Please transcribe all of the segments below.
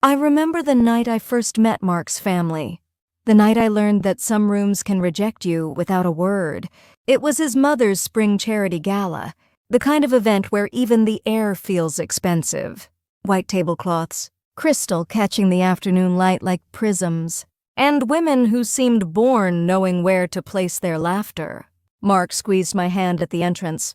I remember the night I first met Mark's family. The night I learned that some rooms can reject you without a word. It was his mother's spring charity gala, the kind of event where even the air feels expensive. White tablecloths, crystal catching the afternoon light like prisms, and women who seemed born knowing where to place their laughter. Mark squeezed my hand at the entrance.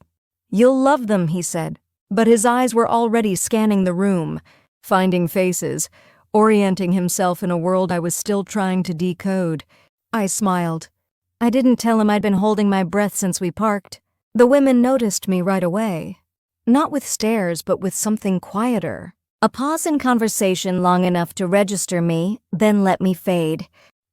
"You'll love them," he said, but his eyes were already scanning the room, finding faces, orienting himself in a world I was still trying to decode. I smiled. I didn't tell him I'd been holding my breath since we parked. The women noticed me right away. Not with stares, but with something quieter. A pause in conversation long enough to register me, then let me fade.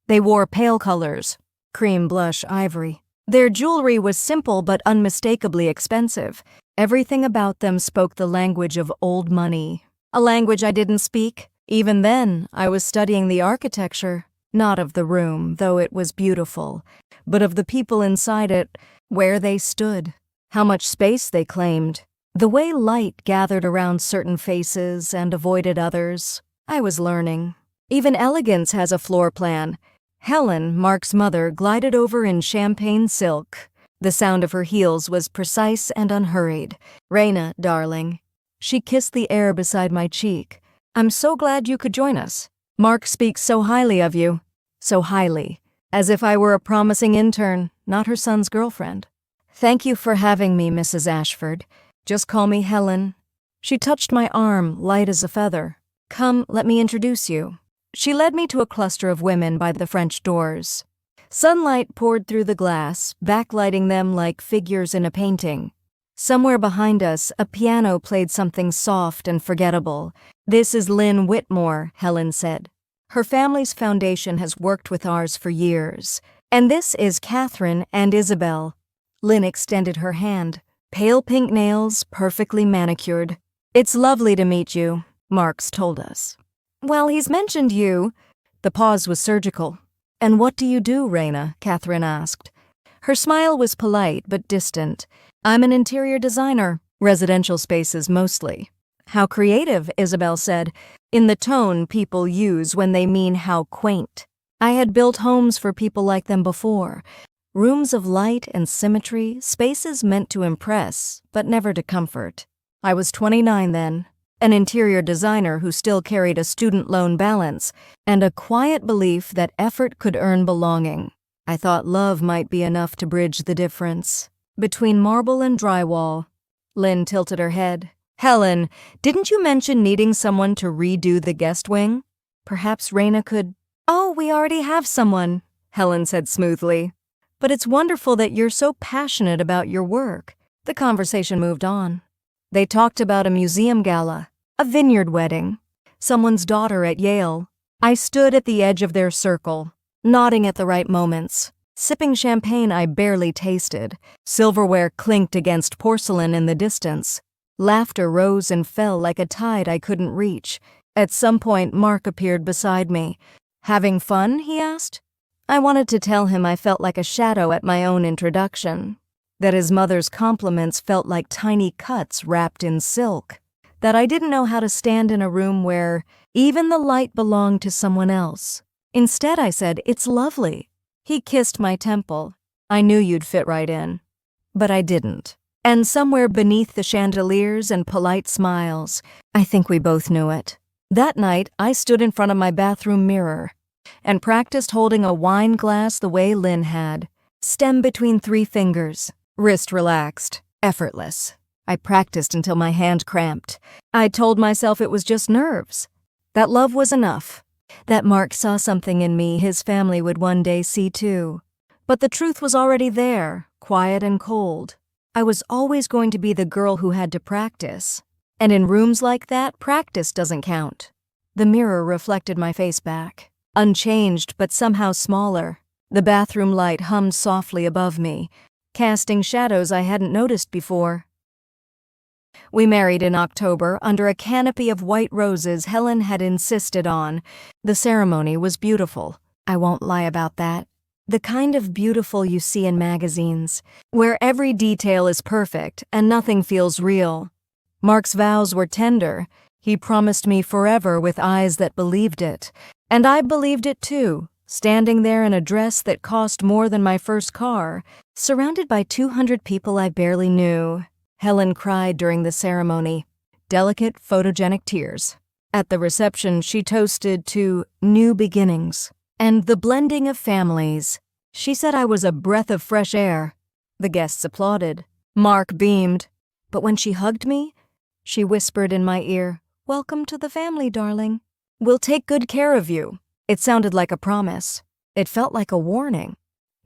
They wore pale colors, cream blush, ivory. Their jewelry was simple but unmistakably expensive. Everything about them spoke the language of old money. A language I didn't speak. Even then, I was studying the architecture, not of the room, though it was beautiful, but of the people inside it, where they stood, how much space they claimed, the way light gathered around certain faces and avoided others. I was learning. Even elegance has a floor plan. Helen, Mark's mother, glided over in champagne silk. The sound of her heels was precise and unhurried. "Raina, darling." She kissed the air beside my cheek. "I'm so glad you could join us. Mark speaks so highly of you." So highly, as if I were a promising intern, not her son's girlfriend. "Thank you for having me, Mrs. Ashford. Just call me Helen." She touched my arm, light as a feather. "Come, let me introduce you." She led me to a cluster of women by the French doors. Sunlight poured through the glass, backlighting them like figures in a painting. Somewhere behind us, a piano played something soft and forgettable. "This is Lynn Whitmore," Helen said. "Her family's foundation has worked with ours for years. And this is Catherine and Isabel." Lynn extended her hand. Pale pink nails, perfectly manicured. "It's lovely to meet you," Marks told us. "Well, he's mentioned you." The pause was surgical. "And what do you do, Raina?" Catherine asked. Her smile was polite but distant. "I'm an interior designer, residential spaces mostly." "How creative," Isabel said, in the tone people use when they mean how quaint. I had built homes for people like them before. Rooms of light and symmetry, spaces meant to impress, but never to comfort. I was 29 then, an interior designer who still carried a student loan balance, and a quiet belief that effort could earn belonging. I thought love might be enough to bridge the difference. Between marble and drywall. Lynn tilted her head. "Helen, didn't you mention needing someone to redo the guest wing? Perhaps Raina could—" "Oh, we already have someone," Helen said smoothly. "But it's wonderful that you're so passionate about your work." The conversation moved on. They talked about a museum gala, a vineyard wedding, someone's daughter at Yale. I stood at the edge of their circle, nodding at the right moments, sipping champagne I barely tasted. Silverware clinked against porcelain in the distance. Laughter rose and fell like a tide I couldn't reach. At some point, Mark appeared beside me. "Having fun?" he asked. I wanted to tell him I felt like a shadow at my own introduction, that his mother's compliments felt like tiny cuts wrapped in silk, that I didn't know how to stand in a room where even the light belonged to someone else. Instead, I said, "It's lovely." He kissed my temple. "I knew you'd fit right in." But I didn't. And somewhere beneath the chandeliers and polite smiles, I think we both knew it. That night, I stood in front of my bathroom mirror and practiced holding a wine glass the way Lynn had. Stem between 3 fingers, wrist relaxed, effortless. I practiced until my hand cramped. I told myself it was just nerves. That love was enough. That Mark saw something in me his family would one day see too. But the truth was already there, quiet and cold. I was always going to be the girl who had to practice. And in rooms like that, practice doesn't count. The mirror reflected my face back. Unchanged, but somehow smaller. The bathroom light hummed softly above me, casting shadows I hadn't noticed before. We married in October under a canopy of white roses Helen had insisted on. The ceremony was beautiful. I won't lie about that. The kind of beautiful you see in magazines, where every detail is perfect and nothing feels real. Mark's vows were tender. He promised me forever with eyes that believed it. And I believed it too, standing there in a dress that cost more than my first car, surrounded by 200 people I barely knew. Helen cried during the ceremony, delicate, photogenic tears. At the reception, she toasted to new beginnings and the blending of families. She said I was a breath of fresh air. The guests applauded. Mark beamed. But when she hugged me, she whispered in my ear, "Welcome to the family, darling. We'll take good care of you." It sounded like a promise. It felt like a warning.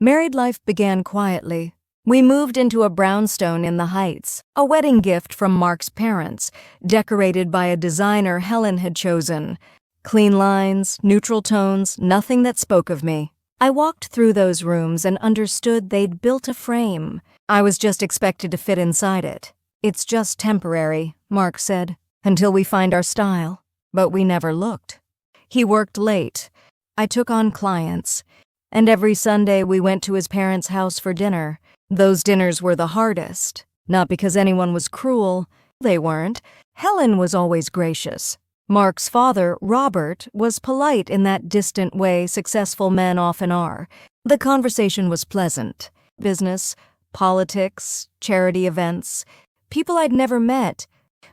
Married life began quietly. We moved into a brownstone in the Heights, a wedding gift from Mark's parents, decorated by a designer Helen had chosen. Clean lines, neutral tones, nothing that spoke of me. I walked through those rooms and understood they'd built a frame. I was just expected to fit inside it. "It's just temporary," Mark said, "until we find our style." But we never looked. He worked late. I took on clients. And every Sunday we went to his parents' house for dinner. Those dinners were the hardest. Not because anyone was cruel. They weren't. Helen was always gracious. Mark's father, Robert, was polite in that distant way successful men often are. The conversation was pleasant. Business, politics, charity events, people I'd never met.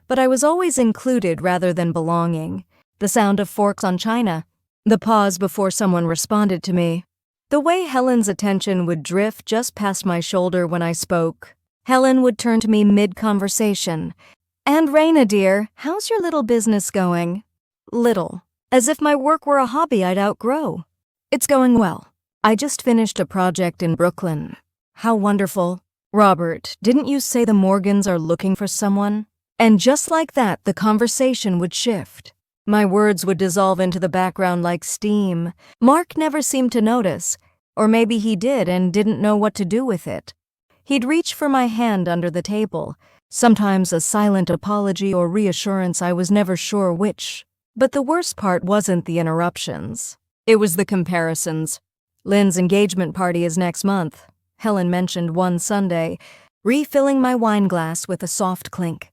But I was always included rather than belonging. The sound of forks on china. The pause before someone responded to me. The way Helen's attention would drift just past my shoulder when I spoke. Helen would turn to me mid-conversation. "And Raina, dear, how's your little business going?" Little. As if my work were a hobby I'd outgrow. "It's going well. I just finished a project in Brooklyn." "How wonderful." "Robert, didn't you say the Morgans are looking for someone?" And just like that, the conversation would shift. My words would dissolve into the background like steam. Mark never seemed to notice, or maybe he did and didn't know what to do with it. He'd reach for my hand under the table, sometimes a silent apology or reassurance, I was never sure which. But the worst part wasn't the interruptions. It was the comparisons. "Lynn's engagement party is next month," Helen mentioned one Sunday, refilling my wine glass with a soft clink.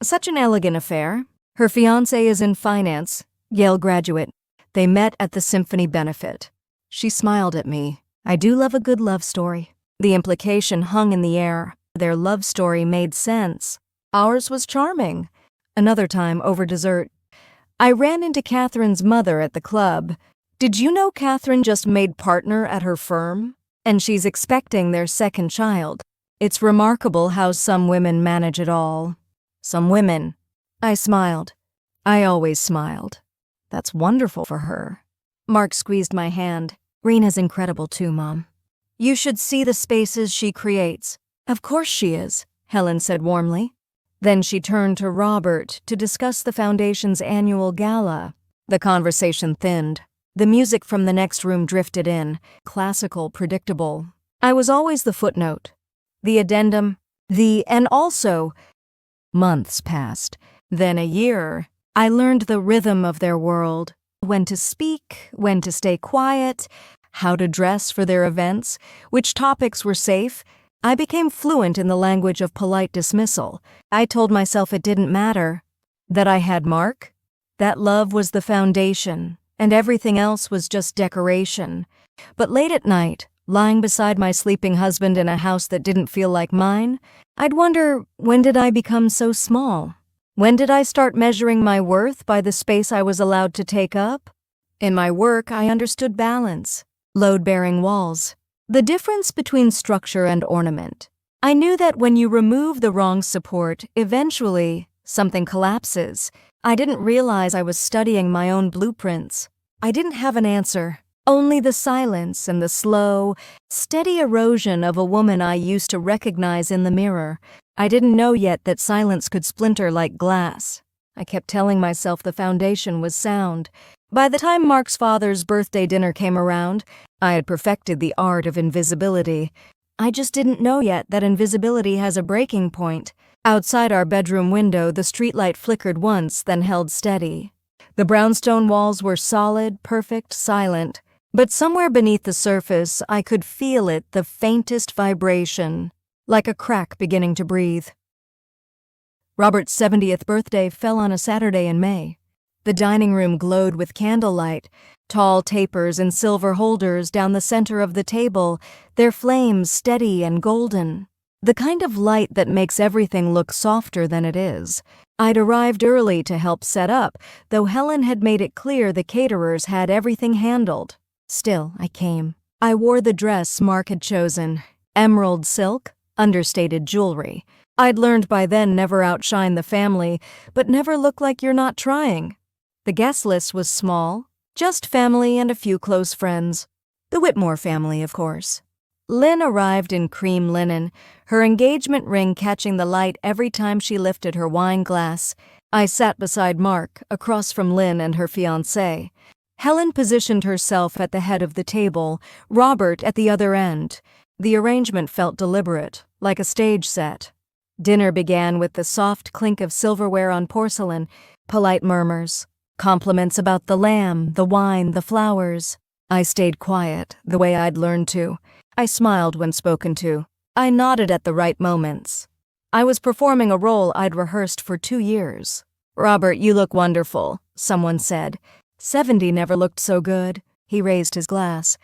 "Such an elegant affair. Her fiancé is in finance, Yale graduate. They met at the symphony benefit." She smiled at me. I do love a good love story. The implication hung in the air. Their love story made sense. Ours was charming. Another time, over dessert, I ran into Catherine's mother at the club. "Did you know Catherine just made partner at her firm? And she's expecting their second child. It's remarkable how some women manage it all." "Some women." I smiled. I always smiled. "That's wonderful for her." Mark squeezed my hand. "Rena's incredible too, Mom. You should see the spaces she creates." "Of course she is," Helen said warmly. Then she turned to Robert to discuss the Foundation's annual gala. The conversation thinned. The music from the next room drifted in, classical, predictable. I was always the footnote, the addendum, and also. Months passed. Then a year. I learned the rhythm of their world, when to speak, when to stay quiet, how to dress for their events, which topics were safe. I became fluent in the language of polite dismissal. I told myself it didn't matter. That I had Mark? That love was the foundation, and everything else was just decoration. But late at night, lying beside my sleeping husband in a house that didn't feel like mine, I'd wonder, when did I become so small? When did I start measuring my worth by the space I was allowed to take up? In my work, I understood balance, load-bearing walls, the difference between structure and ornament. I knew that when you remove the wrong support, eventually, something collapses. I didn't realize I was studying my own blueprints. I didn't have an answer, only the silence and the slow, steady erosion of a woman I used to recognize in the mirror. I didn't know yet that silence could splinter like glass. I kept telling myself the foundation was sound. By the time Mark's father's birthday dinner came around, I had perfected the art of invisibility. I just didn't know yet that invisibility has a breaking point. Outside our bedroom window, the streetlight flickered once, then held steady. The brownstone walls were solid, perfect, silent. But somewhere beneath the surface, I could feel it, the faintest vibration, like a crack beginning to breathe. Robert's 70th birthday fell on a Saturday in May. The dining room glowed with candlelight, tall tapers and silver holders down the center of the table, their flames steady and golden. The kind of light that makes everything look softer than it is. I'd arrived early to help set up, though Helen had made it clear the caterers had everything handled. Still, I came. I wore the dress Mark had chosen. Emerald silk, understated jewelry. I'd learned by then never outshine the family, but never look like you're not trying. The guest list was small, just family and a few close friends. The Whitmore family, of course. Lynn arrived in cream linen, her engagement ring catching the light every time she lifted her wine glass. I sat beside Mark, across from Lynn and her fiancé. Helen positioned herself at the head of the table, Robert at the other end. The arrangement felt deliberate, like a stage set. Dinner began with the soft clink of silverware on porcelain, polite murmurs, compliments about the lamb, the wine, the flowers. I stayed quiet, the way I'd learned to. I smiled when spoken to. I nodded at the right moments. I was performing a role I'd rehearsed for 2 years. "Robert, you look wonderful," someone said. 70 never looked so good. He raised his glass.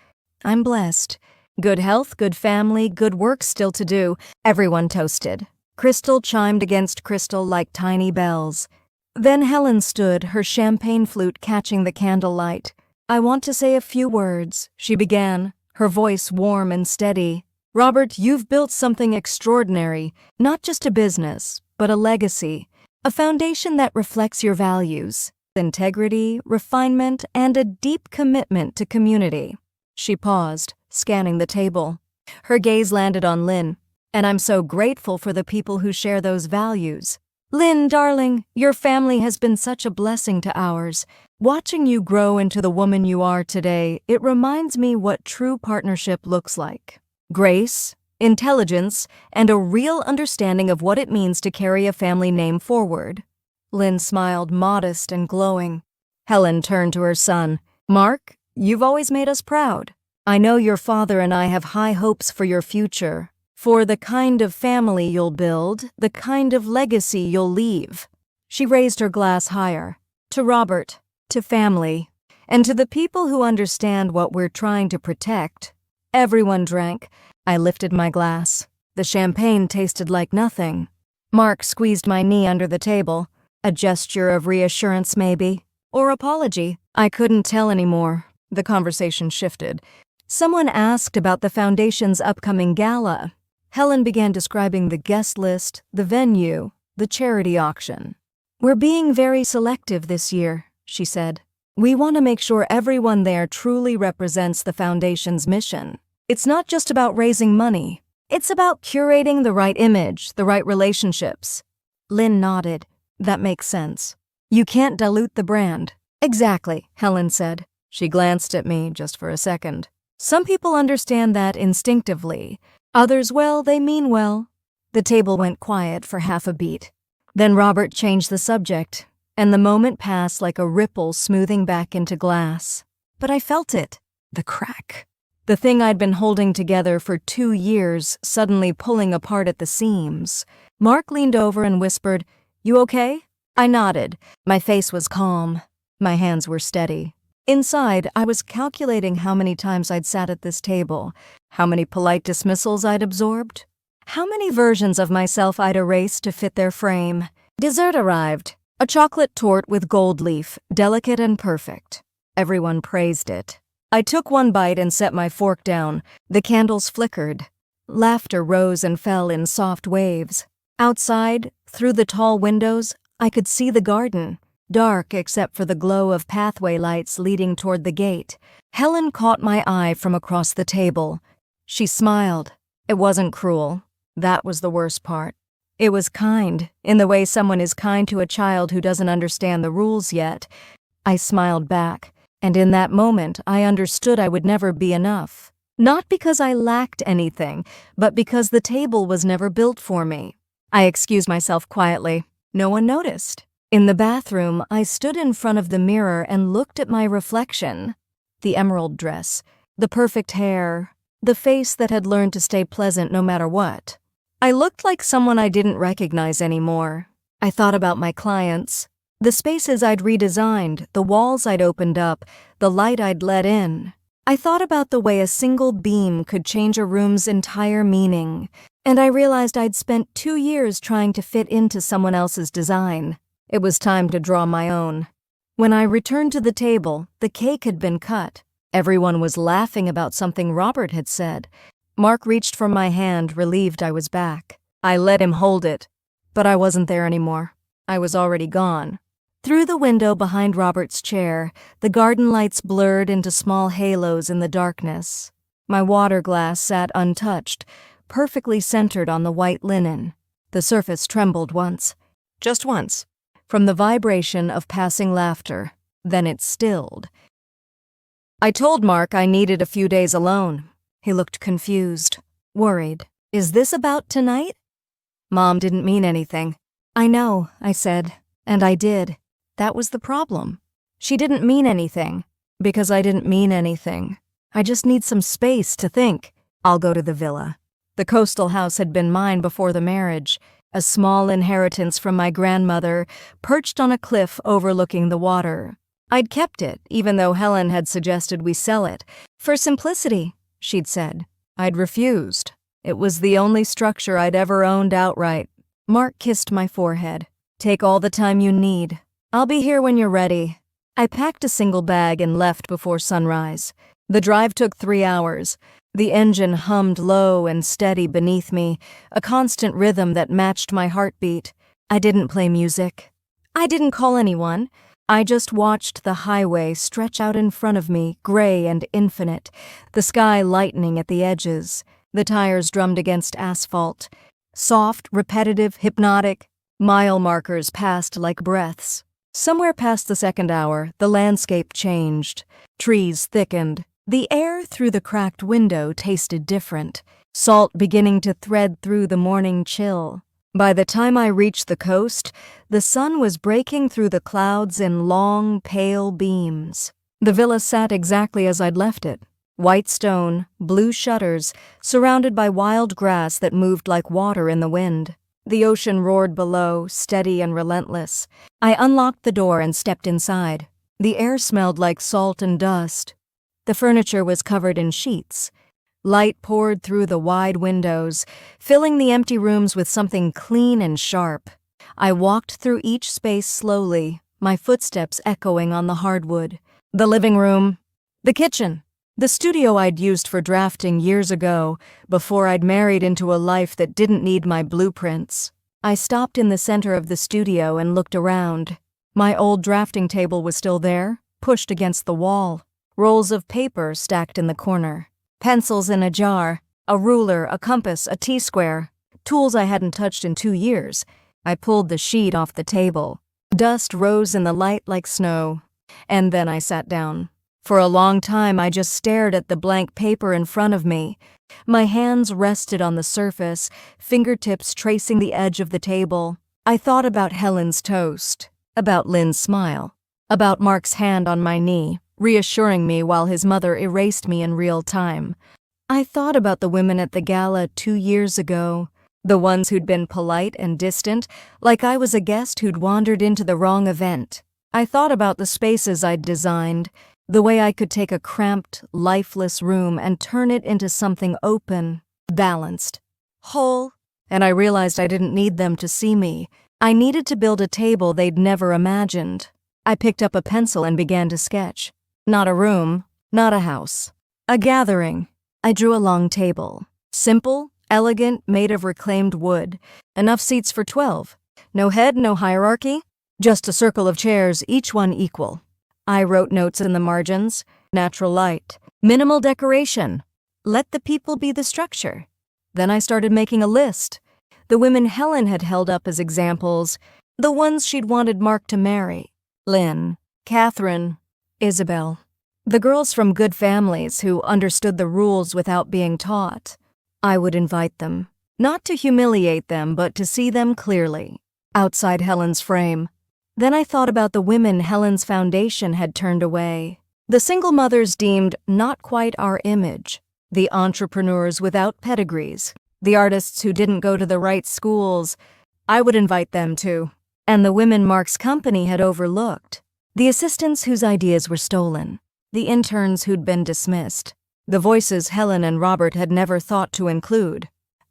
"I'm blessed. Good health, good family, good work still to do." Everyone toasted. Crystal chimed against crystal like tiny bells. Then Helen stood, her champagne flute catching the candlelight. "I want to say a few words," she began, her voice warm and steady. "Robert, you've built something extraordinary, not just a business, but a legacy, a foundation that reflects your values, integrity, refinement, and a deep commitment to community." She paused, scanning the table. Her gaze landed on Lynn. "And I'm so grateful for the people who share those values. Lynn, darling, your family has been such a blessing to ours. Watching you grow into the woman you are today, it reminds me what true partnership looks like. Grace, intelligence, and a real understanding of what it means to carry a family name forward." Lynn smiled, modest and glowing. Helen turned to her son. "Mark, you've always made us proud. I know your father and I have high hopes for your future, for the kind of family you'll build, the kind of legacy you'll leave." She raised her glass higher. "To Robert, to family, and to the people who understand what we're trying to protect." Everyone drank. I lifted my glass. The champagne tasted like nothing. Mark squeezed my knee under the table. A gesture of reassurance, maybe, or apology. I couldn't tell anymore. The conversation shifted. Someone asked about the foundation's upcoming gala. Helen began describing the guest list, the venue, the charity auction. "We're being very selective this year," she said. "We want to make sure everyone there truly represents the foundation's mission. It's not just about raising money. It's about curating the right image, the right relationships." Lynn nodded. "That makes sense. You can't dilute the brand." "Exactly," Helen said. She glanced at me just for a second. "Some people understand that instinctively. Others, well, they mean well." The table went quiet for half a beat. Then Robert changed the subject, and the moment passed like a ripple smoothing back into glass. But I felt it. The crack. The thing I'd been holding together for 2 years suddenly pulling apart at the seams. Mark leaned over and whispered, "You okay?" I nodded. My face was calm. My hands were steady. Inside, I was calculating how many times I'd sat at this table, how many polite dismissals I'd absorbed, how many versions of myself I'd erased to fit their frame. Dessert arrived, a chocolate torte with gold leaf, delicate and perfect. Everyone praised it. I took one bite and set my fork down. The candles flickered. Laughter rose and fell in soft waves. Outside, through the tall windows, I could see the garden, dark except for the glow of pathway lights leading toward the gate. Helen caught my eye from across the table. She smiled. It wasn't cruel. That was the worst part. It was kind, in the way someone is kind to a child who doesn't understand the rules yet. I smiled back, and in that moment I understood I would never be enough. Not because I lacked anything, but because the table was never built for me. I excused myself quietly. No one noticed. In the bathroom, I stood in front of the mirror and looked at my reflection. The emerald dress, the perfect hair, the face that had learned to stay pleasant no matter what. I looked like someone I didn't recognize anymore. I thought about my clients, the spaces I'd redesigned, the walls I'd opened up, the light I'd let in. I thought about the way a single beam could change a room's entire meaning, and I realized I'd spent 2 years trying to fit into someone else's design. It was time to draw my own. When I returned to the table, the cake had been cut. Everyone was laughing about something Robert had said. Mark reached for my hand, relieved I was back. I let him hold it, but I wasn't there anymore. I was already gone. Through the window behind Robert's chair, the garden lights blurred into small halos in the darkness. My water glass sat untouched, perfectly centered on the white linen. The surface trembled once, just once, from the vibration of passing laughter. Then it stilled. I told Mark I needed a few days alone. He looked confused, worried. Is this about tonight? Mom didn't mean anything. I know, I said, and I did. That was the problem. She didn't mean anything, because I didn't mean anything. I just need some space to think. I'll go to the villa. The coastal house had been mine before the marriage, a small inheritance from my grandmother, perched on a cliff overlooking the water. I'd kept it, even though Helen had suggested we sell it. For simplicity, she'd said. I'd refused. It was the only structure I'd ever owned outright. Mark kissed my forehead. Take all the time you need. I'll be here when you're ready. I packed a single bag and left before sunrise. The drive took 3 hours. The engine hummed low and steady beneath me, a constant rhythm that matched my heartbeat. I didn't play music. I didn't call anyone. I just watched the highway stretch out in front of me, gray and infinite, the sky lightening at the edges. The tires drummed against asphalt. Soft, repetitive, hypnotic. Mile markers passed like breaths. Somewhere past the 2nd hour, the landscape changed. Trees thickened. The air through the cracked window tasted different, salt beginning to thread through the morning chill. By the time I reached the coast, the sun was breaking through the clouds in long, pale beams. The villa sat exactly as I'd left it. White stone, blue shutters, surrounded by wild grass that moved like water in the wind. The ocean roared below, steady and relentless. I unlocked the door and stepped inside. The air smelled like salt and dust. The furniture was covered in sheets. Light poured through the wide windows, filling the empty rooms with something clean and sharp. I walked through each space slowly, my footsteps echoing on the hardwood. The living room, the kitchen, the studio I'd used for drafting years ago, before I'd married into a life that didn't need my blueprints. I stopped in the center of the studio and looked around. My old drafting table was still there, pushed against the wall. Rolls of paper stacked in the corner. Pencils in a jar, a ruler, a compass, a T-square. Tools I hadn't touched in 2 years. I pulled the sheet off the table. Dust rose in the light like snow. And then I sat down. For a long time, I just stared at the blank paper in front of me. My hands rested on the surface, fingertips tracing the edge of the table. I thought about Helen's toast, about Lynn's smile, about Mark's hand on my knee, reassuring me while his mother erased me in real time. I thought about the women at the gala 2 years ago, the ones who'd been polite and distant, like I was a guest who'd wandered into the wrong event. I thought about the spaces I'd designed, the way I could take a cramped, lifeless room and turn it into something open, balanced, whole. And I realized I didn't need them to see me. I needed to build a table they'd never imagined. I picked up a pencil and began to sketch. Not a room, not a house. A gathering. I drew a long table. Simple, elegant, made of reclaimed wood. Enough seats for 12. No head, no hierarchy. Just a circle of chairs, each one equal. I wrote notes in the margins. Natural light. Minimal decoration. Let the people be the structure. Then I started making a list. The women Helen had held up as examples. The ones she'd wanted Mark to marry. Lynn, Catherine, Isabel. The girls from good families who understood the rules without being taught. I would invite them. Not to humiliate them, but to see them clearly. Outside Helen's frame. Then I thought about the women Helen's foundation had turned away. The single mothers deemed not quite our image. The entrepreneurs without pedigrees. The artists who didn't go to the right schools. I would invite them too. And the women Mark's company had overlooked. The assistants whose ideas were stolen. The interns who'd been dismissed. The voices Helen and Robert had never thought to include.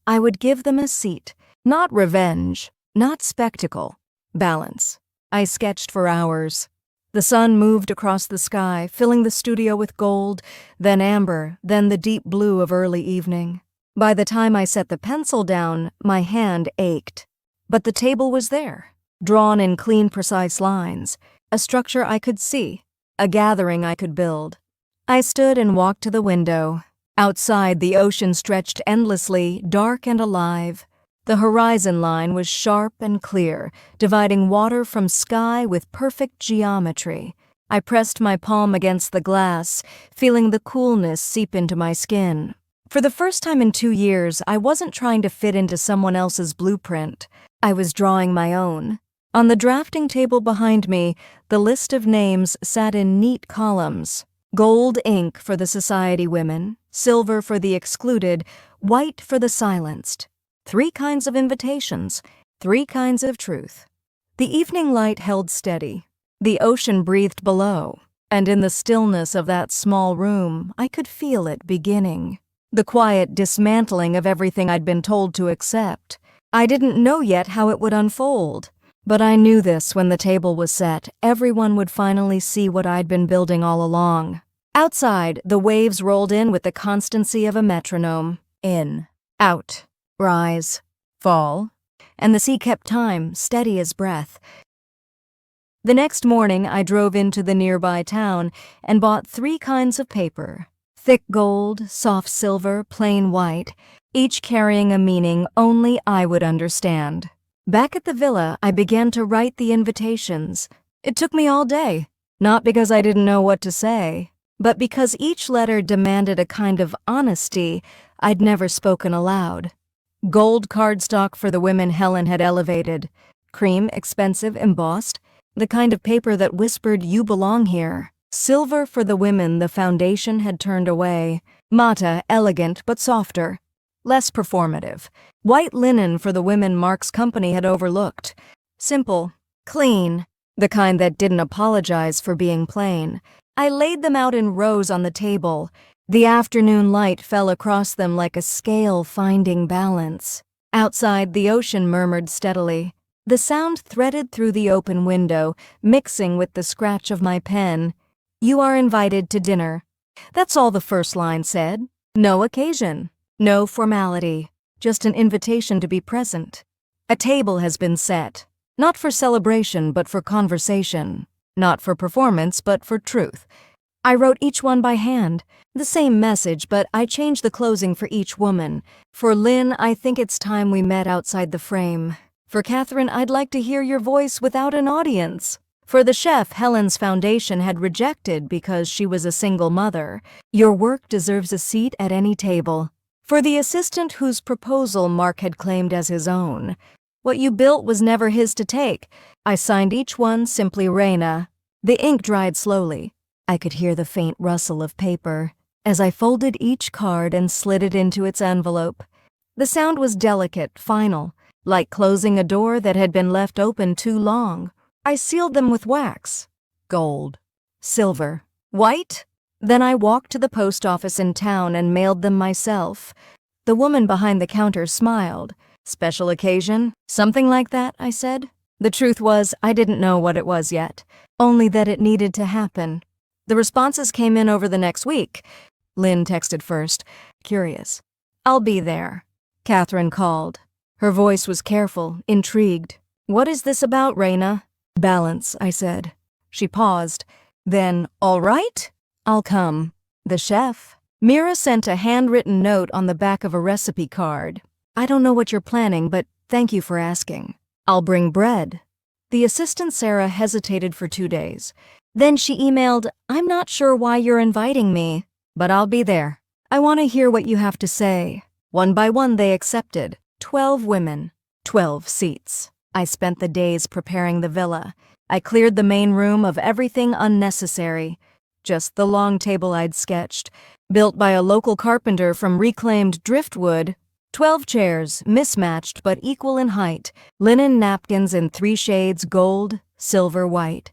I would give them a seat. Not revenge. Not spectacle. Balance. I sketched for hours. The sun moved across the sky, filling the studio with gold, then amber, then the deep blue of early evening. By the time I set the pencil down, my hand ached. But the table was there, drawn in clean, precise lines, a structure I could see, a gathering I could build. I stood and walked to the window. Outside, the ocean stretched endlessly, dark and alive. The horizon line was sharp and clear, dividing water from sky with perfect geometry. I pressed my palm against the glass, feeling the coolness seep into my skin. For the first time in 2 years, I wasn't trying to fit into someone else's blueprint. I was drawing my own. On the drafting table behind me, the list of names sat in neat columns. Gold ink for the society women, silver for the excluded, white for the silenced. 3 kinds of invitations, 3 kinds of truth. The evening light held steady. The ocean breathed below, and in the stillness of that small room, I could feel it beginning. The quiet dismantling of everything I'd been told to accept. I didn't know yet how it would unfold, but I knew this when the table was set. Everyone would finally see what I'd been building all along. Outside, the waves rolled in with the constancy of a metronome. In, out. Rise, fall, and the sea kept time, steady as breath. The next morning, I drove into the nearby town and bought 3 kinds of paper. Thick gold, soft silver, plain white, each carrying a meaning only I would understand. Back at the villa, I began to write the invitations. It took me all day, not because I didn't know what to say, but because each letter demanded a kind of honesty I'd never spoken aloud. Gold cardstock for the women Helen had elevated. Cream, expensive, embossed. The kind of paper that whispered, "You belong here." Silver for the women the foundation had turned away. Mata, elegant but softer. Less performative. White linen for the women Mark's company had overlooked. Simple. Clean. The kind that didn't apologize for being plain. I laid them out in rows on the table. The afternoon light fell across them like a scale finding balance. Outside, the ocean murmured steadily. The sound threaded through the open window, mixing with the scratch of my pen. You are invited to dinner. That's all the first line said. No occasion. No formality. Just an invitation to be present. A table has been set. Not for celebration, but for conversation. Not for performance, but for truth. I wrote each one by hand. The same message, but I changed the closing for each woman. For Lynn, I think it's time we met outside the frame. For Catherine, I'd like to hear your voice without an audience. For the chef, Helen's foundation had rejected because she was a single mother. Your work deserves a seat at any table. For the assistant whose proposal Mark had claimed as his own. What you built was never his to take. I signed each one simply Raina. The ink dried slowly. I could hear the faint rustle of paper as I folded each card and slid it into its envelope. The sound was delicate, final, like closing a door that had been left open too long. I sealed them with wax. Gold. Silver. White? Then I walked to the post office in town and mailed them myself. The woman behind the counter smiled. Special occasion? Something like that, I said. The truth was, I didn't know what it was yet, only that it needed to happen. The responses came in over the next week. Lynn texted first, curious. I'll be there. Catherine called. Her voice was careful, intrigued. What is this about, Raina? Balance, I said. She paused. Then, all right? I'll come. The chef. Mira sent a handwritten note on the back of a recipe card. I don't know what you're planning, but thank you for asking. I'll bring bread. The assistant Sarah hesitated for 2 days. Then she emailed, I'm not sure why you're inviting me, but I'll be there. I want to hear what you have to say. One by one they accepted. 12 women, 12 seats. I spent the days preparing the villa. I cleared the main room of everything unnecessary. Just the long table I'd sketched, built by a local carpenter from reclaimed driftwood. 12 chairs, mismatched but equal in height, linen napkins in 3 shades gold, silver, white.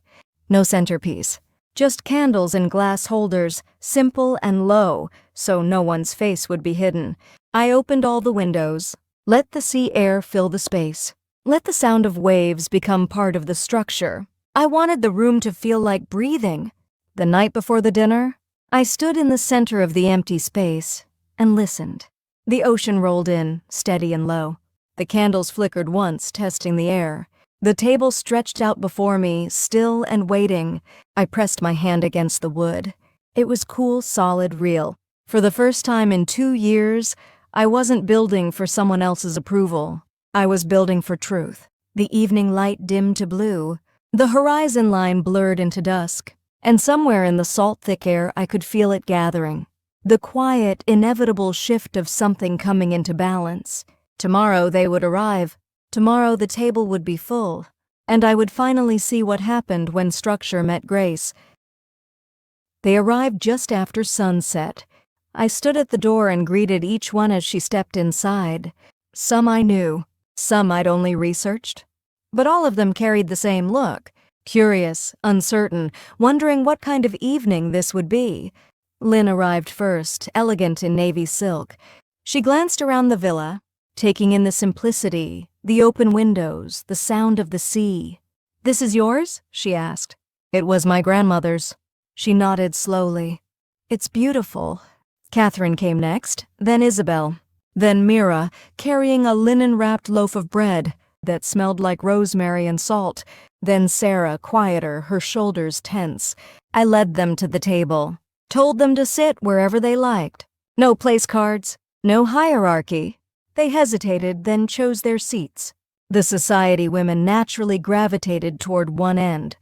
No centerpiece. Just candles in glass holders, simple and low, so no one's face would be hidden. I opened all the windows. Let the sea air fill the space. Let the sound of waves become part of the structure. I wanted the room to feel like breathing. The night before the dinner, I stood in the center of the empty space and listened. The ocean rolled in, steady and low. The candles flickered once, testing the air. The table stretched out before me, still and waiting. I pressed my hand against the wood. It was cool, solid, real. For the first time in 2 years, I wasn't building for someone else's approval. I was building for truth. The evening light dimmed to blue. The horizon line blurred into dusk. And somewhere in the salt-thick air, I could feel it gathering. The quiet, inevitable shift of something coming into balance. Tomorrow they would arrive. Tomorrow the table would be full. And I would finally see what happened when structure met grace. They arrived just after sunset. I stood at the door and greeted each one as she stepped inside. Some I knew, some I'd only researched. But all of them carried the same look. Curious, uncertain, wondering what kind of evening this would be. Lynn arrived first, elegant in navy silk. She glanced around the villa, taking in the simplicity, the open windows, the sound of the sea. "This is yours?" she asked. "It was my grandmother's." She nodded slowly. "It's beautiful." Catherine came next, then Isabel, then Mira, carrying a linen-wrapped loaf of bread that smelled like rosemary and salt, then Sarah, quieter, her shoulders tense. I led them to the table. Told them to sit wherever they liked. No place cards, no hierarchy. They hesitated, then chose their seats. The society women naturally gravitated toward one end,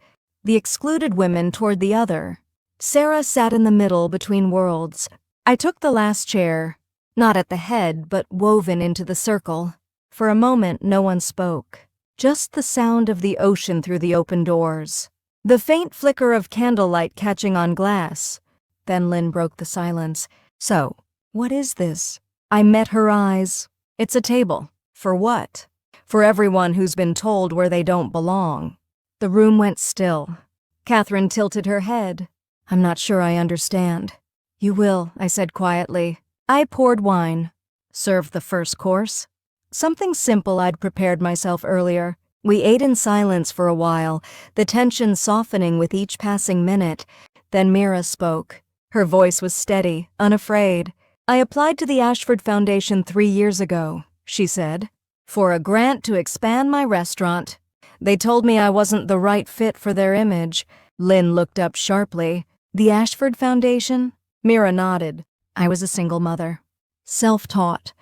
the excluded women toward the other. Sarah sat in the middle between worlds. I took the last chair, not at the head, but woven into the circle. For a moment, no one spoke. Just the sound of the ocean through the open doors. The faint flicker of candlelight catching on glass. Then Lynn broke the silence. "So, what is this?" I met her eyes. "It's a table. For what?" "For everyone who's been told where they don't belong." The room went still. Catherine tilted her head. "I'm not sure I understand." "You will," I said quietly. I poured wine. Served the first course. Something simple I'd prepared myself earlier. We ate in silence for a while, the tension softening with each passing minute. Then Mira spoke. Her voice was steady, unafraid. "I applied to the Ashford Foundation 3 years ago," she said, "for a grant to expand my restaurant. They told me I wasn't the right fit for their image." Lynn looked up sharply. "The Ashford Foundation?" Mira nodded. I was a single mother. Self-taught.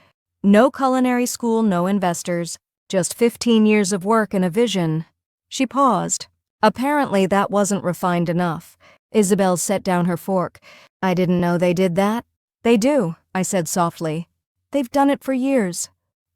No culinary school, no investors. Just 15 years of work and a vision. She paused. Apparently that wasn't refined enough. Isabel set down her fork. "I didn't know they did that." "They do," I said softly. "They've done it for years."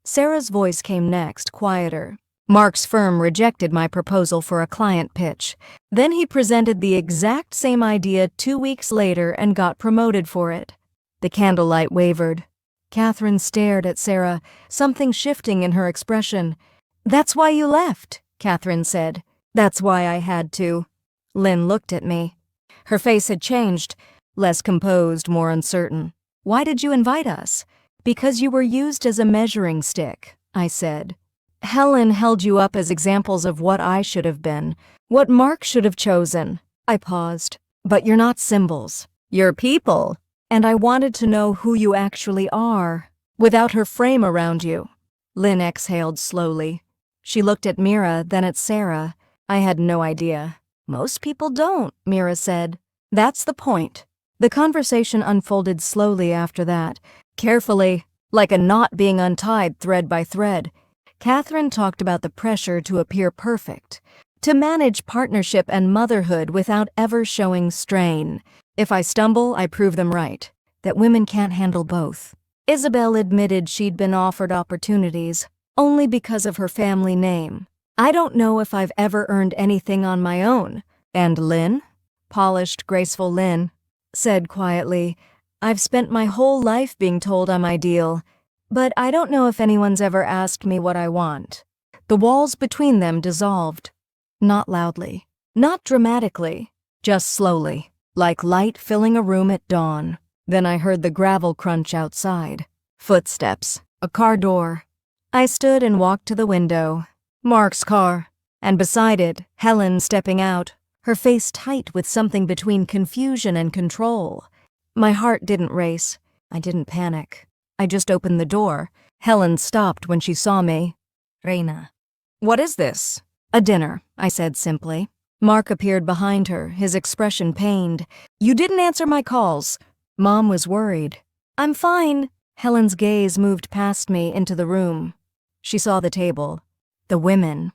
Sarah's voice came next, quieter. "Mark's firm rejected my proposal for a client pitch. Then he presented the exact same idea 2 weeks later and got promoted for it." The candlelight wavered. Catherine stared at Sarah, something shifting in her expression. "That's why you left," Catherine said. "That's why I had to." Lynn looked at me. Her face had changed, less composed, more uncertain. "Why did you invite us?" "Because you were used as a measuring stick," I said. "Helen held you up as examples of what I should have been, what Mark should have chosen." I paused. "But you're not symbols. You're people. And I wanted to know who you actually are, without her frame around you." Lynn exhaled slowly. She looked at Mira, then at Sarah. I had no idea. "Most people don't," Mira said. "That's the point." The conversation unfolded slowly after that, carefully, like a knot being untied thread by thread. Catherine talked about the pressure to appear perfect, to manage partnership and motherhood without ever showing strain. If I stumble, I prove them right, that women can't handle both. Isabel admitted she'd been offered opportunities, only because of her family name. "I don't know if I've ever earned anything on my own." And Lynn, polished, graceful Lynn, said quietly, "I've spent my whole life being told I'm ideal. But I don't know if anyone's ever asked me what I want. The walls between them dissolved. Not loudly, not dramatically, just slowly, like light filling a room at dawn. Then I heard the gravel crunch outside. Footsteps, a car door. I stood and walked to the window. Mark's car. And beside it, Helen stepping out, her face tight with something between confusion and control. My heart didn't race. I didn't panic. I just opened the door. Helen stopped when she saw me. Reina. What is this? A dinner, I said simply. Mark appeared behind her, his expression pained. You didn't answer my calls. Mom was worried. I'm fine. Helen's gaze moved past me into the room. She saw the table. The women.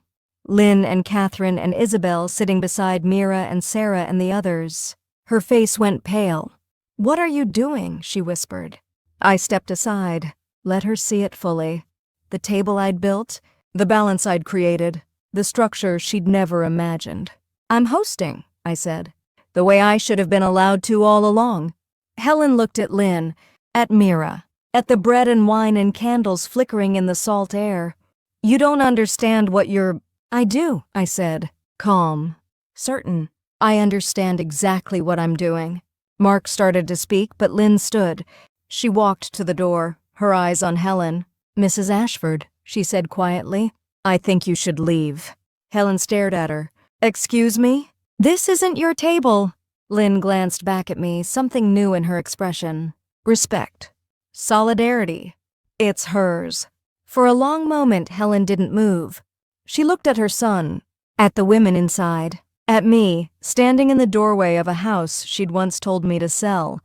Lynn and Catherine and Isabel sitting beside Mira and Sarah and the others. Her face went pale. What are you doing? She whispered. I stepped aside, let her see it fully. The table I'd built, the balance I'd created, the structure she'd never imagined. I'm hosting, I said, the way I should have been allowed to all along. Helen looked at Lynn, at Mira, at the bread and wine and candles flickering in the salt air. You don't understand what you're... I do, I said, calm, certain. I understand exactly what I'm doing. Mark started to speak, but Lynn stood. She walked to the door, her eyes on Helen. Mrs. Ashford, she said quietly, I think you should leave. Helen stared at her. Excuse me? This isn't your table. Lynn glanced back at me, something new in her expression. Respect. Solidarity. It's hers. For a long moment, Helen didn't move. She looked at her son, at the women inside, at me, standing in the doorway of a house she'd once told me to sell.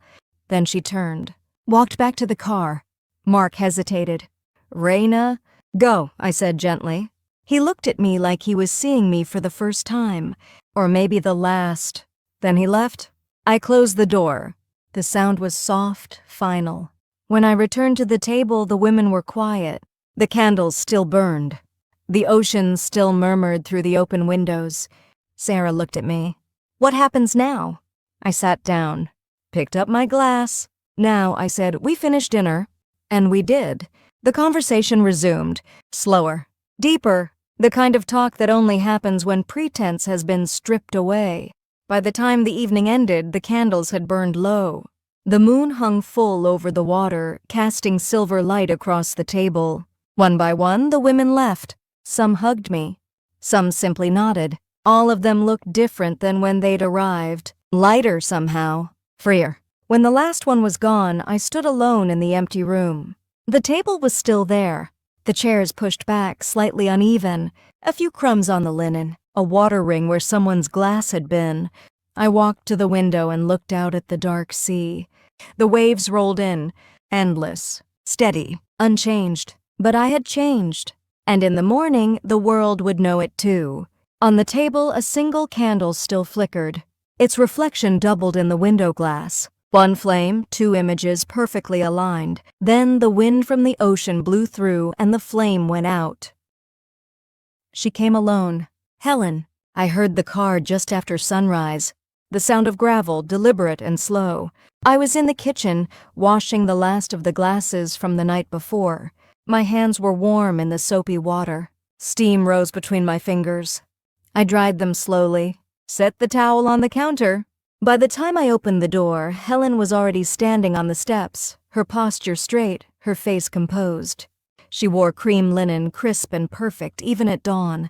Then she turned, walked back to the car. Mark hesitated. Reina? Go, I said gently. He looked at me like he was seeing me for the first time, or maybe the last. Then he left. I closed the door. The sound was soft, final. When I returned to the table, the women were quiet. The candles still burned. The ocean still murmured through the open windows. Sarah looked at me. What happens now? I sat down, picked up my glass. Now, I said, we finished dinner. And we did. The conversation resumed, slower, deeper, the kind of talk that only happens when pretense has been stripped away. By the time the evening ended, the candles had burned low. The moon hung full over the water, casting silver light across the table. One by one, the women left. Some hugged me. Some simply nodded. All of them looked different than when they'd arrived. Lighter somehow. Freer. When the last one was gone, I stood alone in the empty room. The table was still there. The chairs pushed back, slightly uneven. A few crumbs on the linen. A water ring where someone's glass had been. I walked to the window and looked out at the dark sea. The waves rolled in. Endless. Steady. Unchanged. But I had changed. And in the morning, the world would know it too. On the table, a single candle still flickered. Its reflection doubled in the window glass. One flame, two images perfectly aligned. Then the wind from the ocean blew through and the flame went out. She came alone. Helen. I heard the car just after sunrise. The sound of gravel, deliberate and slow. I was in the kitchen, washing the last of the glasses from the night before. My hands were warm in the soapy water. Steam rose between my fingers. I dried them slowly, set the towel on the counter. By the time I opened the door, Helen was already standing on the steps, her posture straight, her face composed. She wore cream linen, crisp and perfect, even at dawn.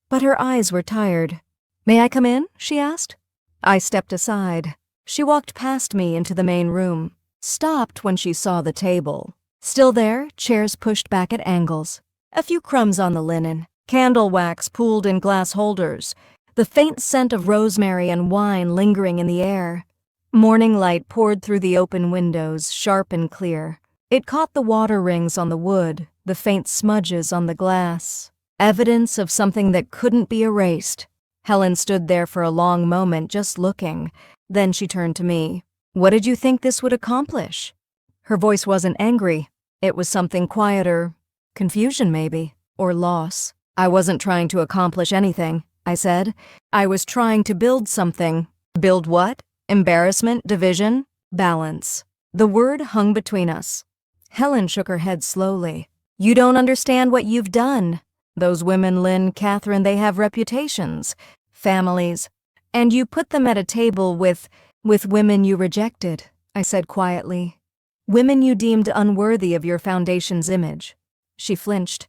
But her eyes were tired. May I come in? She asked. I stepped aside. She walked past me into the main room, stopped when she saw the table. Still there, chairs pushed back at angles. A few crumbs on the linen, candle wax pooled in glass holders, the faint scent of rosemary and wine lingering in the air. Morning light poured through the open windows, sharp and clear. It caught the water rings on the wood, the faint smudges on the glass. Evidence of something that couldn't be erased. Helen stood there for a long moment, just looking. Then she turned to me. What did you think this would accomplish? Her voice wasn't angry. It was something quieter. Confusion, maybe. Or loss. I wasn't trying to accomplish anything, I said. I was trying to build something. Build what? Embarrassment, division, balance. The word hung between us. Helen shook her head slowly. You don't understand what you've done. Those women, Lynn, Catherine, they have reputations, families, and you put them at a table with women you rejected, I said quietly. Women you deemed unworthy of your foundation's image. She flinched,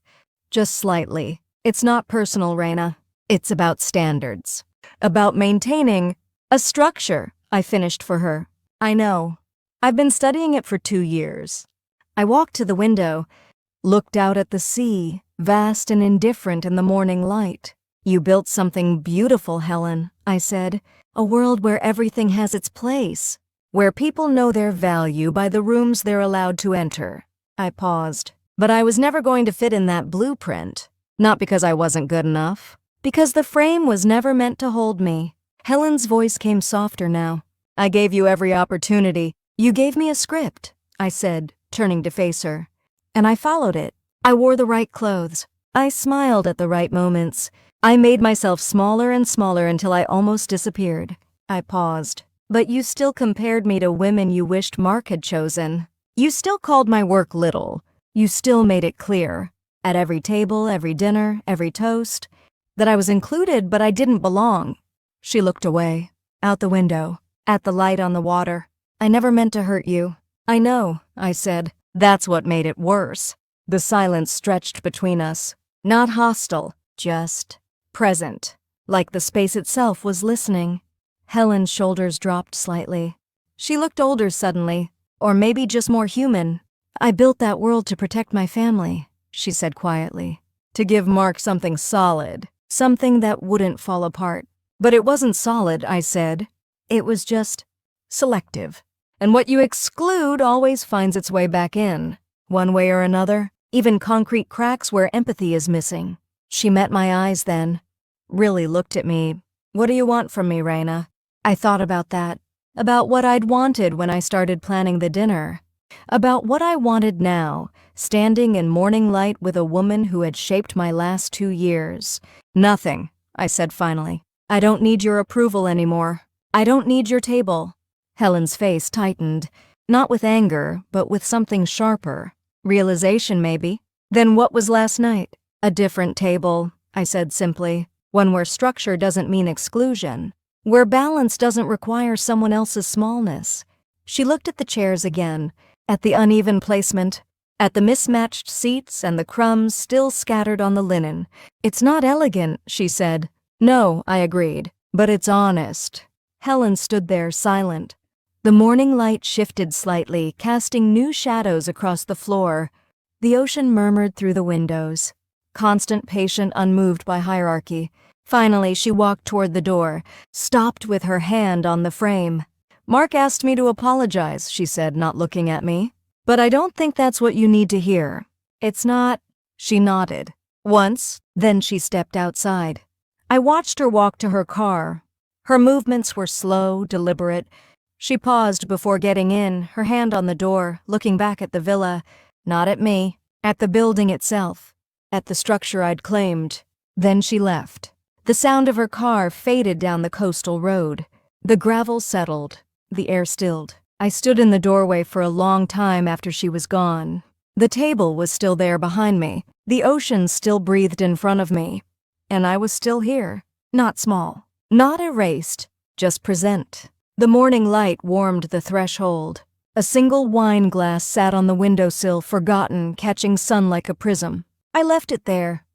just slightly. It's not personal, Raina. It's about standards. About maintaining a structure, I finished for her. I know. I've been studying it for 2 years. I walked to the window, looked out at the sea, vast and indifferent in the morning light. You built something beautiful, Helen, I said. A world where everything has its place, where people know their value by the rooms they're allowed to enter. I paused. But I was never going to fit in that blueprint. Not because I wasn't good enough. Because the frame was never meant to hold me. Helen's voice came softer now. I gave you every opportunity. You gave me a script, I said, turning to face her. And I followed it. I wore the right clothes. I smiled at the right moments. I made myself smaller and smaller until I almost disappeared. I paused. But you still compared me to women you wished Mark had chosen. You still called my work little. You still made it clear, at every table, every dinner, every toast, that I was included but I didn't belong. She looked away, out the window, at the light on the water. I never meant to hurt you. I know, I said. That's what made it worse. The silence stretched between us. Not hostile, just present, like the space itself was listening. Helen's shoulders dropped slightly. She looked older suddenly, or maybe just more human. I built that world to protect my family, she said quietly. To give Mark something solid, something that wouldn't fall apart. But it wasn't solid, I said. It was just selective. And what you exclude always finds its way back in, one way or another, even concrete cracks where empathy is missing. She met my eyes then, really looked at me. What do you want from me, Raina? I thought about that, about what I'd wanted when I started planning the dinner. About what I wanted now, standing in morning light with a woman who had shaped my last 2 years. Nothing, I said finally. I don't need your approval anymore. I don't need your table. Helen's face tightened, not with anger, but with something sharper. Realization, maybe. Then what was last night? A different table, I said simply. One where structure doesn't mean exclusion. Where balance doesn't require someone else's smallness. She looked at the chairs again, at the uneven placement, at the mismatched seats and the crumbs still scattered on the linen. It's not elegant, she said. No, I agreed, but it's honest. Helen stood there silent. The morning light shifted slightly, casting new shadows across the floor. The ocean murmured through the windows. Constant, patient, unmoved by hierarchy. Finally, she walked toward the door, stopped with her hand on the frame. Mark asked me to apologize, she said, not looking at me. But I don't think that's what you need to hear. It's not. She nodded. Once, then she stepped outside. I watched her walk to her car. Her movements were slow, deliberate. She paused before getting in, her hand on the door, looking back at the villa. Not at me, at the building itself, at the structure I'd claimed. Then she left. The sound of her car faded down the coastal road. The gravel settled. The air stilled. I stood in the doorway for a long time after she was gone. The table was still there behind me. The ocean still breathed in front of me. And I was still here. Not small. Not erased. Just present. The morning light warmed the threshold. A single wine glass sat on the windowsill, forgotten, catching sun like a prism. I left it there.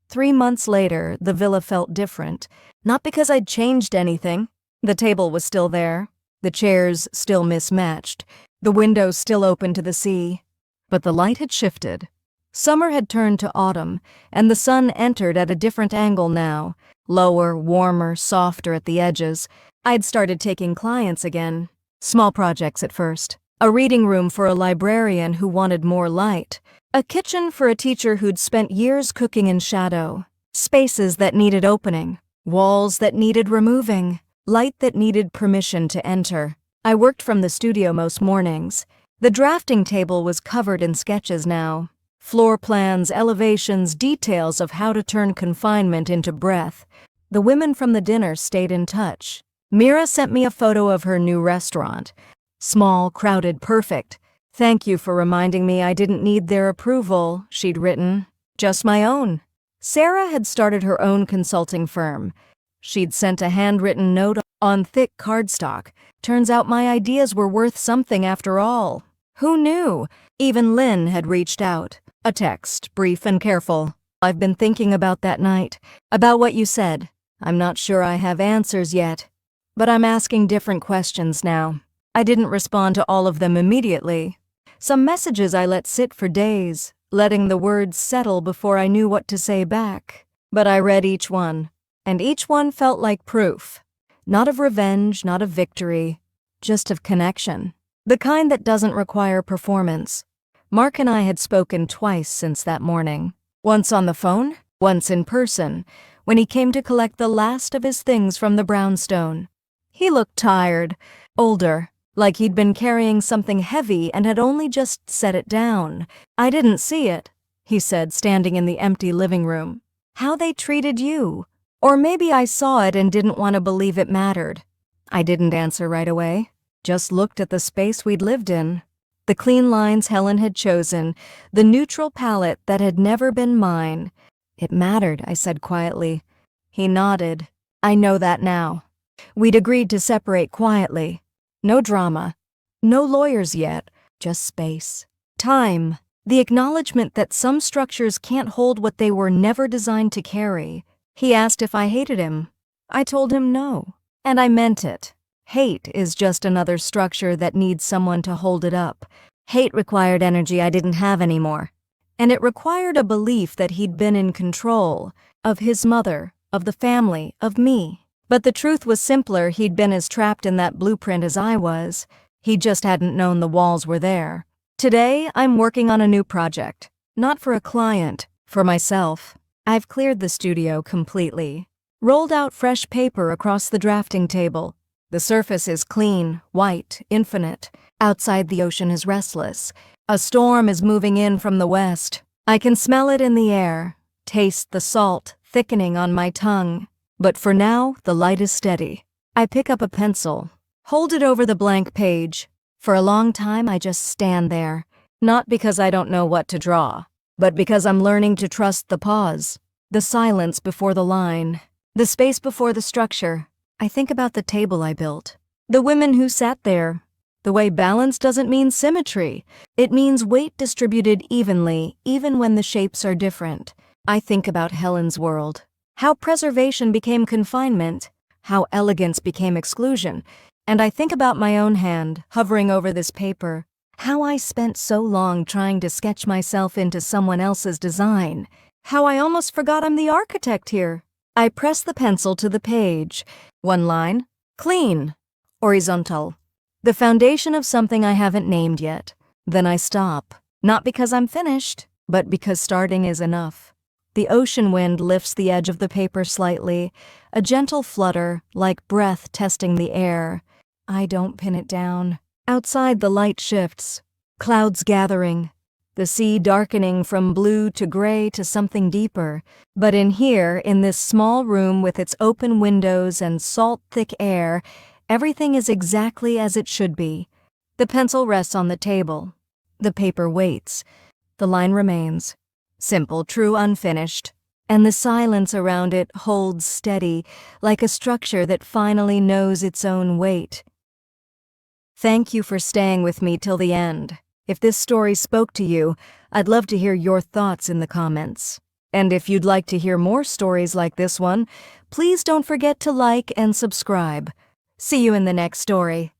3 months later, the villa felt different. Not because I'd changed anything. The table was still there. The chairs still mismatched. The windows still open to the sea. But the light had shifted. Summer had turned to autumn, and the sun entered at a different angle now. Lower, warmer, softer at the edges. I'd started taking clients again. Small projects at first. A reading room for a librarian who wanted more light. A kitchen for a teacher who'd spent years cooking in shadow. Spaces that needed opening. Walls that needed removing. Light that needed permission to enter. I worked from the studio most mornings. The drafting table was covered in sketches now. Floor plans, elevations, details of how to turn confinement into breath. The women from the dinner stayed in touch. Mira sent me a photo of her new restaurant. Small, crowded, perfect. Thank you for reminding me I didn't need their approval, she'd written. Just my own. Sarah had started her own consulting firm. She'd sent a handwritten note on thick cardstock. Turns out my ideas were worth something after all. Who knew? Even Lynn had reached out. A text, brief and careful. I've been thinking about that night, about what you said. I'm not sure I have answers yet, but I'm asking different questions now. I didn't respond to all of them immediately. Some messages I let sit for days, letting the words settle before I knew what to say back. But I read each one, and each one felt like proof. Not of revenge, not of victory, just of connection. The kind that doesn't require performance. Mark and I had spoken twice since that morning. Once on the phone, once in person, when he came to collect the last of his things from the brownstone. He looked tired, older, like he'd been carrying something heavy and had only just set it down. I didn't see it, he said, standing in the empty living room. How they treated you. Or maybe I saw it and didn't want to believe it mattered. I didn't answer right away, just looked at the space we'd lived in. The clean lines Helen had chosen, the neutral palette that had never been mine. It mattered, I said quietly. He nodded. I know that now. We'd agreed to separate quietly. No drama. No lawyers yet, just space. Time. The acknowledgement that some structures can't hold what they were never designed to carry. He asked if I hated him. I told him no. And I meant it. Hate is just another structure that needs someone to hold it up. Hate required energy I didn't have anymore. And it required a belief that he'd been in control of his mother, of the family, of me. But the truth was simpler. He'd been as trapped in that blueprint as I was. He just hadn't known the walls were there. Today, I'm working on a new project. Not for a client, for myself. I've cleared the studio completely. Rolled out fresh paper across the drafting table. The surface is clean, white, infinite. Outside, the ocean is restless. A storm is moving in from the west. I can smell it in the air, taste the salt thickening on my tongue. But for now, the light is steady. I pick up a pencil, hold it over the blank page. For a long time, I just stand there. Not because I don't know what to draw, but because I'm learning to trust the pause, the silence before the line, the space before the structure. I think about the table I built, the women who sat there. The way balance doesn't mean symmetry. It means weight distributed evenly, even when the shapes are different. I think about Helen's world. How preservation became confinement. How elegance became exclusion. And I think about my own hand, hovering over this paper. How I spent so long trying to sketch myself into someone else's design. How I almost forgot I'm the architect here. I press the pencil to the page. One line. Clean. Horizontal. The foundation of something I haven't named yet. Then I stop. Not because I'm finished, but because starting is enough. The ocean wind lifts the edge of the paper slightly, a gentle flutter, like breath testing the air. I don't pin it down. Outside, the light shifts. Clouds gathering. The sea darkening from blue to gray to something deeper. But in here, in this small room with its open windows and salt-thick air, everything is exactly as it should be. The pencil rests on the table. The paper waits. The line remains. Simple, true, unfinished. And the silence around it holds steady, like a structure that finally knows its own weight. Thank you for staying with me till the end. If this story spoke to you, I'd love to hear your thoughts in the comments. And if you'd like to hear more stories like this one, please don't forget to like and subscribe. See you in the next story.